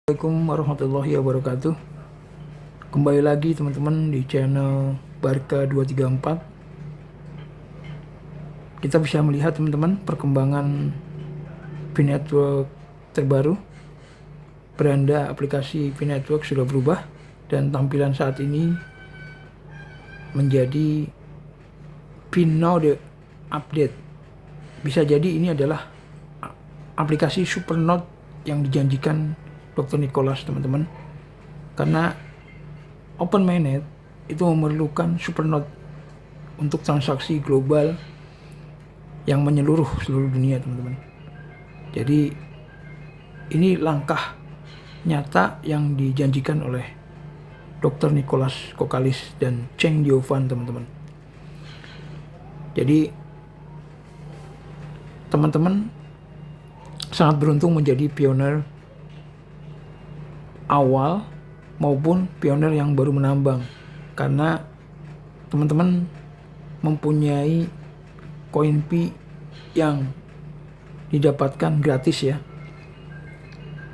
Assalamualaikum warahmatullahi wabarakatuh. Kembali lagi teman-teman di channel Barca 234. Kita bisa melihat teman-teman perkembangan VNetwork terbaru. Beranda aplikasi VNetwork sudah berubah dan tampilan saat ini menjadi VNode update. Bisa jadi ini adalah aplikasi Supernode yang dijanjikan Dr. Nicholas, teman-teman, karena Open Mainnet itu memerlukan Supernode untuk transaksi global yang menyeluruh seluruh dunia, teman-teman. Jadi ini langkah nyata yang dijanjikan oleh Dr. Nicholas Kokalis dan Cheng Diovan, teman-teman. Jadi teman-teman sangat beruntung menjadi pioner awal maupun pioner yang baru menambang, karena teman-teman mempunyai koin Pi yang didapatkan gratis ya,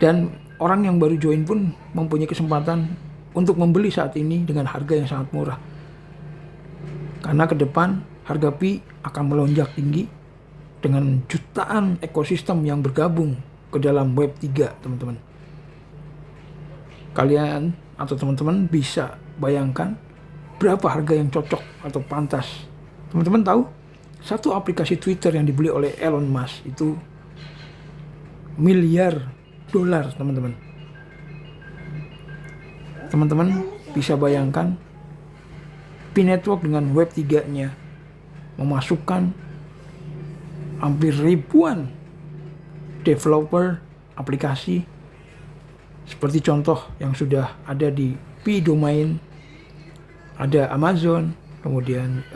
dan orang yang baru join pun mempunyai kesempatan untuk membeli saat ini dengan harga yang sangat murah, karena ke depan harga Pi akan melonjak tinggi dengan jutaan ekosistem yang bergabung ke dalam Web 3, teman-teman. Kalian atau teman-teman bisa bayangkan berapa harga yang cocok atau pantas. Teman-teman tahu, satu aplikasi Twitter yang dibeli oleh Elon Musk itu miliar dolar, teman-teman. Teman-teman bisa bayangkan VNetwork dengan Web 3-nya memasukkan hampir ribuan developer aplikasi, seperti contoh yang sudah ada di Pi Domain, ada Amazon, kemudian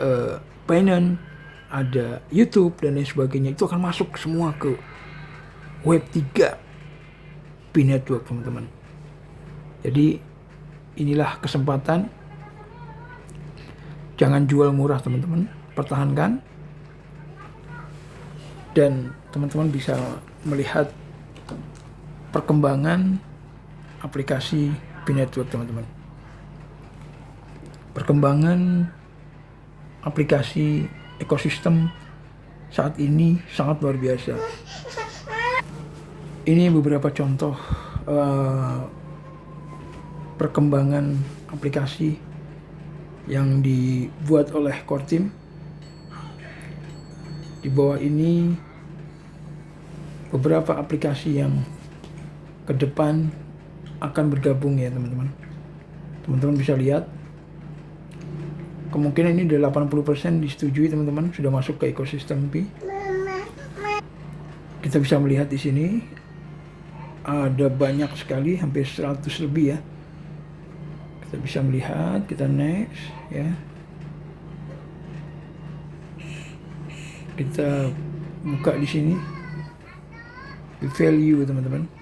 Binance, ada YouTube dan lain sebagainya. Itu akan masuk semua ke Web 3 VNetwork, teman-teman. Jadi inilah kesempatan. Jangan jual murah, teman-teman, pertahankan. Dan teman-teman bisa melihat perkembangan aplikasi VNetwork, teman-teman. Perkembangan aplikasi ekosistem saat ini sangat luar biasa. Ini beberapa contoh perkembangan aplikasi yang dibuat oleh core team. Di bawah ini beberapa aplikasi yang ke depan akan bergabung ya, teman-teman. Teman-teman bisa lihat, kemungkinan ini udah 80% disetujui, teman-teman, sudah masuk ke ekosistem Pi. Kita bisa melihat di sini ada banyak sekali, hampir 100 lebih ya. Kita bisa melihat, kita next ya. Kita buka di sini value, teman-teman.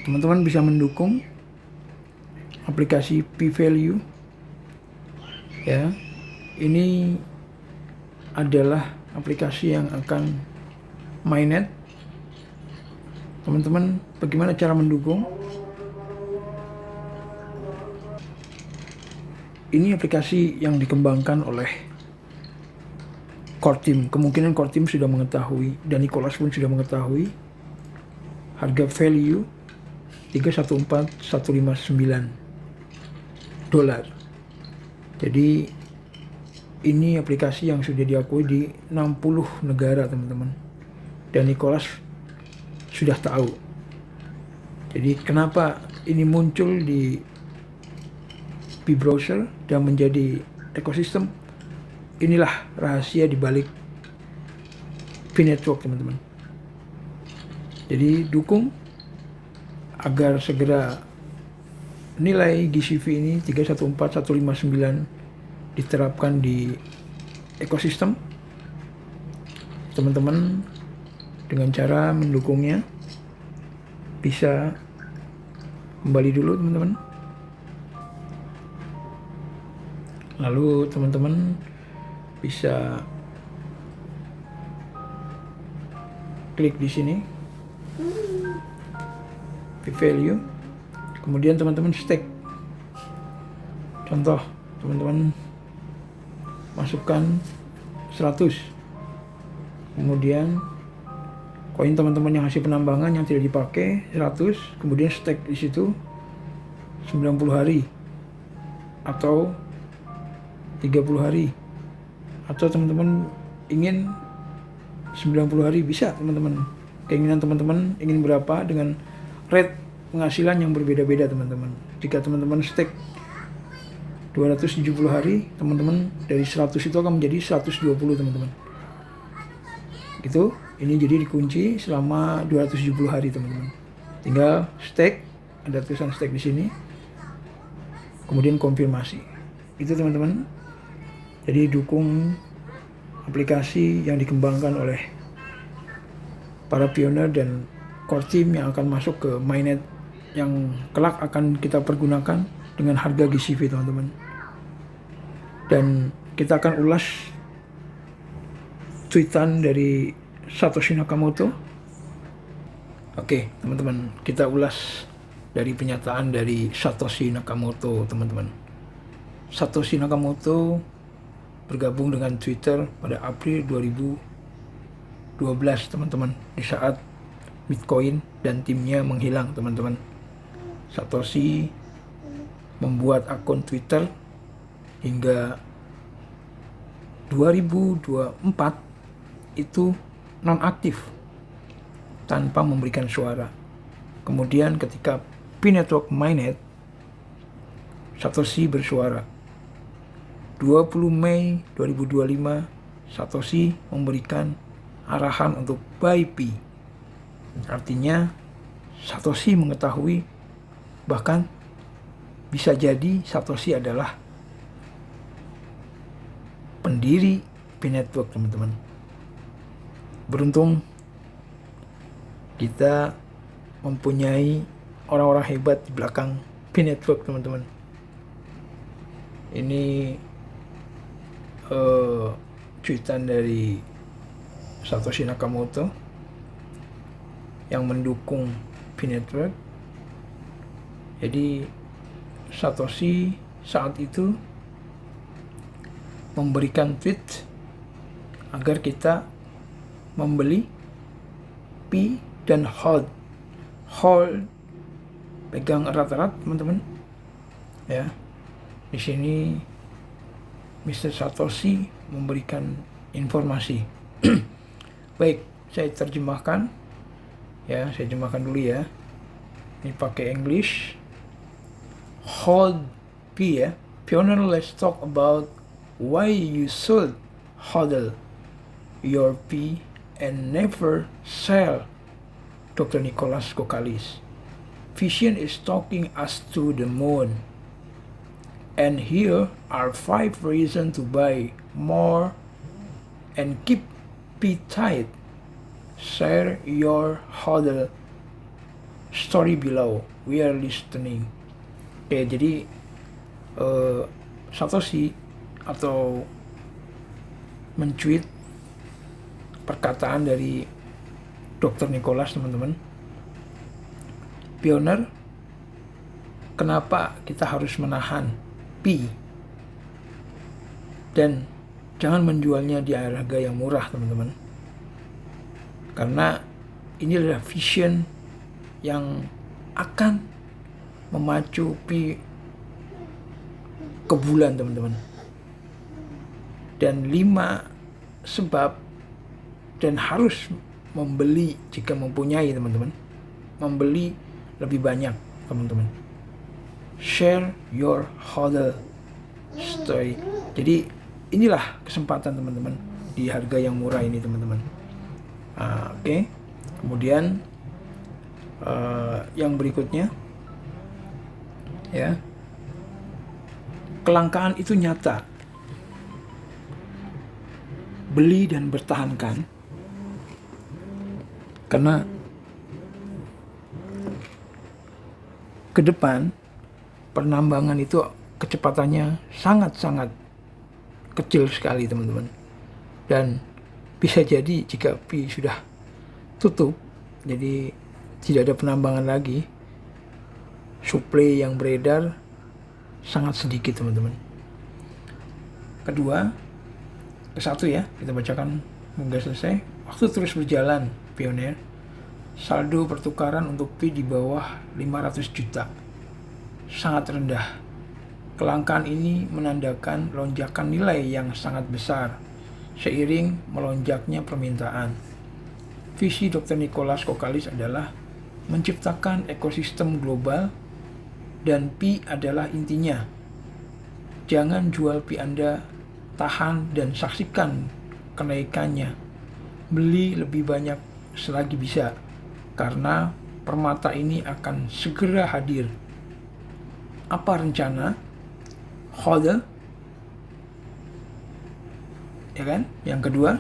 Teman-teman bisa mendukung aplikasi P-Value ya. Ini adalah aplikasi yang akan mainnet. Teman-teman, bagaimana cara mendukung? Ini aplikasi yang dikembangkan oleh core team. Kemungkinan core team sudah mengetahui dan Nicholas pun sudah mengetahui harga value 314.159 dolar. Jadi ini aplikasi yang sudah diakui di 60 negara, teman-teman. Dan Nicholas sudah tahu. Jadi kenapa ini muncul di Pi browser dan menjadi ekosistem? Inilah rahasia di balik VNetwork, teman-teman. Jadi dukung agar segera nilai GCV ini 314.159 diterapkan di ekosistem. Teman-teman dengan cara mendukungnya bisa kembali dulu, teman-teman. Lalu teman-teman bisa klik di sini P-value, kemudian teman-teman stake. Contoh, teman-teman masukkan 100, kemudian koin teman-teman yang hasil penambangan yang tidak dipakai 100, kemudian stake di situ 90 hari atau 30 hari, atau teman-teman ingin 90 hari, bisa teman-teman. Keinginan teman-teman ingin berapa dengan rate penghasilan yang berbeda-beda teman-teman. Jika teman-teman stake 270 hari, teman-teman dari 100 itu akan menjadi 120 teman-teman. Gitu, ini jadi dikunci selama 270 hari teman-teman. Tinggal stake, ada tulisan stake di sini. Kemudian konfirmasi. Itu teman-teman. Jadi dukung aplikasi yang dikembangkan oleh para pioner dan core team yang akan masuk ke mainnet yang kelak akan kita pergunakan dengan harga GCV teman-teman. Dan kita akan ulas tweetan dari Satoshi Nakamoto. Oke teman-teman, kita ulas dari pernyataan dari Satoshi Nakamoto teman-teman. Satoshi Nakamoto bergabung dengan Twitter pada April 2012 teman-teman, di saat Bitcoin dan timnya menghilang teman-teman. Satoshi membuat akun Twitter hingga 2024 itu nonaktif tanpa memberikan suara. Kemudian ketika P-Network mainnet, Satoshi bersuara. 20 Mei 2025 Satoshi memberikan arahan untuk buy P. Artinya Satoshi mengetahui, bahkan bisa jadi Satoshi adalah pendiri P-Network teman-teman. Beruntung kita mempunyai orang-orang hebat di belakang P-Network teman-teman. Ini cuitan dari Satoshi Nakamoto yang mendukung P-Network. Jadi Satoshi saat itu memberikan tweet agar kita membeli P dan hold pegang erat-erat teman-teman ya. Di sini Mr. Satoshi memberikan informasi. Baik, saya terjemahkan ya, saya terjemahkan dulu ya. Ini pakai English. Hold P ya. Pioneer, let's talk about why you should hodl your P and never sell. Dr. Nicholas Kokalis. Vision is talking us to the moon. And here are 5 reasons to buy more and keep P tight. Share your hodl story below. We are listening. Oke, jadi Satoshi atau mencuit perkataan dari Dr. Nicholas teman-teman. Pioneer, kenapa kita harus menahan P dan jangan menjualnya di harga yang murah teman-teman, karena ini adalah vision yang akan memacu P ke bulan teman-teman. Dan 5 sebab dan harus membeli jika mempunyai teman-teman, membeli lebih banyak teman-teman. Share your hodl story. Jadi inilah kesempatan teman-teman di harga yang murah ini teman-teman. Oke. Kemudian yang berikutnya ya, kelangkaan itu nyata. Beli dan bertahankan, karena ke depan penambangan itu kecepatannya sangat-sangat kecil sekali teman-teman. Dan bisa jadi jika P sudah tutup, jadi tidak ada penambangan lagi. Suplai yang beredar sangat sedikit, teman-teman. Satu ya, kita bacakan hingga selesai. Waktu terus berjalan, Pioneer. Saldo pertukaran untuk Pi di bawah 500 juta. Sangat rendah. Kelangkaan ini menandakan lonjakan nilai yang sangat besar seiring melonjaknya permintaan. Visi Dr. Nicholas Kokalis adalah menciptakan ekosistem global dan Pi adalah intinya. Jangan jual Pi Anda, tahan dan saksikan kenaikannya. Beli lebih banyak selagi bisa, karena permata ini akan segera hadir. Apa rencana? Hodl, ya kan? Yang kedua,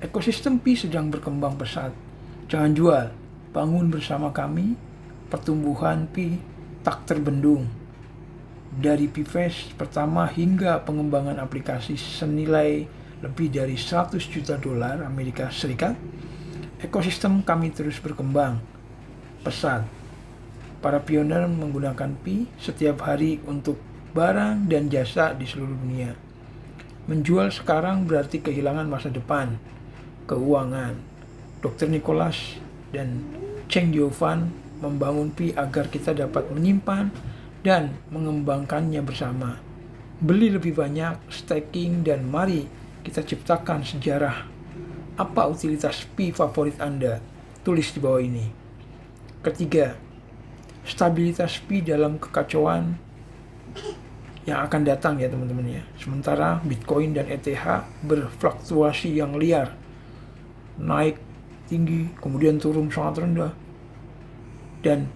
ekosistem Pi sedang berkembang pesat. Jangan jual, bangun bersama kami. Pertumbuhan Pi tak terbendung. Dari Pi-Fest pertama hingga pengembangan aplikasi senilai lebih dari 100 juta dolar Amerika Serikat, ekosistem kami terus berkembang pesat. Para pioner menggunakan Pi setiap hari untuk barang dan jasa di seluruh dunia. Menjual sekarang berarti kehilangan masa depan, keuangan. Dr. Nicholas dan Cheng Jiufan membangun Pi agar kita dapat menyimpan dan mengembangkannya bersama. Beli lebih banyak, staking, dan mari kita ciptakan sejarah. Apa utilitas Pi favorit Anda? Tulis di bawah ini. Ketiga, stabilitas Pi dalam kekacauan yang akan datang ya teman-teman ya. Sementara Bitcoin dan ETH berfluktuasi yang liar, naik tinggi kemudian turun sangat rendah, dan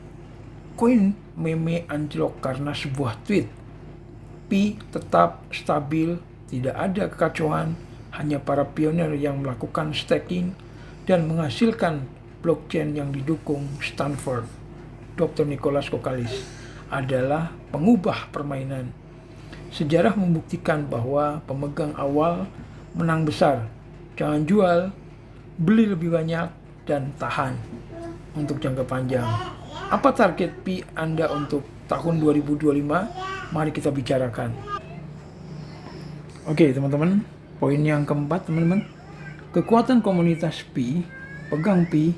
koin meme anjlok karena sebuah tweet. Pi tetap stabil, tidak ada kekacauan, hanya para pionir yang melakukan staking dan menghasilkan blockchain yang didukung Stanford. Dr. Nicholas Kokalis adalah pengubah permainan. Sejarah membuktikan bahwa pemegang awal menang besar. Jangan jual, beli lebih banyak, dan tahan untuk jangka panjang. Apa target Pi Anda untuk tahun 2025? Mari kita bicarakan. Oke teman-teman, poin yang keempat teman-teman. Kekuatan komunitas Pi, pegang Pi,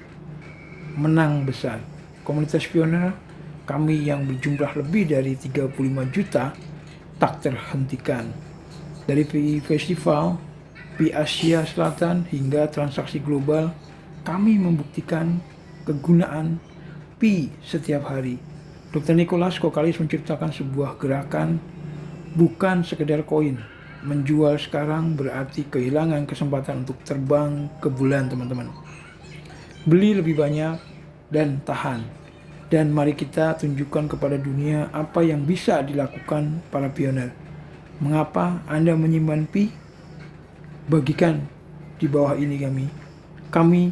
menang besar. Komunitas pioner kami yang berjumlah lebih dari 35 juta tak terhentikan. Dari Pi Festival, Pi Asia Selatan hingga transaksi global, kami membuktikan kegunaan Pi setiap hari. Dr. Nicholas Kokalis menciptakan sebuah gerakan, bukan sekedar koin. Menjual sekarang berarti kehilangan kesempatan untuk terbang ke bulan, teman-teman. Beli lebih banyak dan tahan. Dan mari kita tunjukkan kepada dunia apa yang bisa dilakukan para pioner. Mengapa Anda menyimpan Pi? Bagikan di bawah ini kami. Kami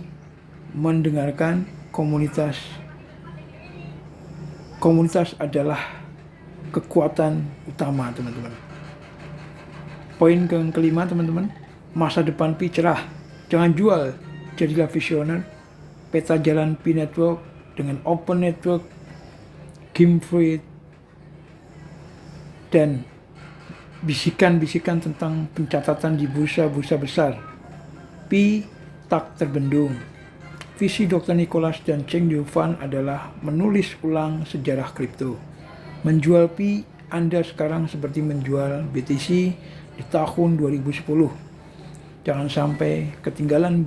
mendengarkan komunitas. Komunitas adalah kekuatan utama, teman-teman. Poin yang kelima, teman-teman. Masa depan Pi cerah. Jangan jual, jadilah visioner. Peta jalan Pi Network dengan open network, game free, dan bisikan-bisikan tentang pencatatan di bursa-bursa besar. Pi tak terbendung. Visi Dr. Nicholas dan Cheng Jiufan adalah menulis ulang sejarah kripto. Menjual Pi Anda sekarang seperti menjual BTC di tahun 2010. Jangan sampai ketinggalan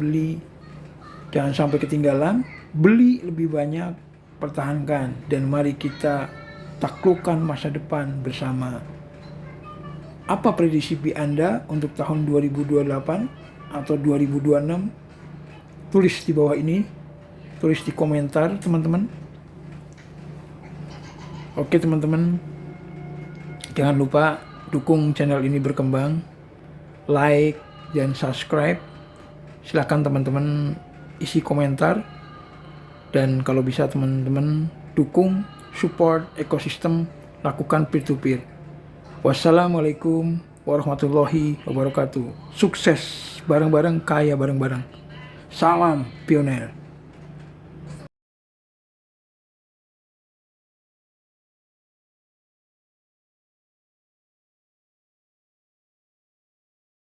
beli lebih banyak, pertahankan, dan mari kita taklukkan masa depan bersama. Apa prediksi Pi Anda untuk tahun 2028 atau 2026? Tulis di bawah ini, tulis di komentar teman-teman. Oke teman-teman, jangan lupa dukung channel ini berkembang, like dan subscribe. Silahkan teman-teman isi komentar, dan kalau bisa teman-teman dukung, support ekosistem, lakukan peer-to-peer. Wassalamualaikum warahmatullahi wabarakatuh. Sukses bareng-bareng, kaya bareng-bareng. Salam pioner.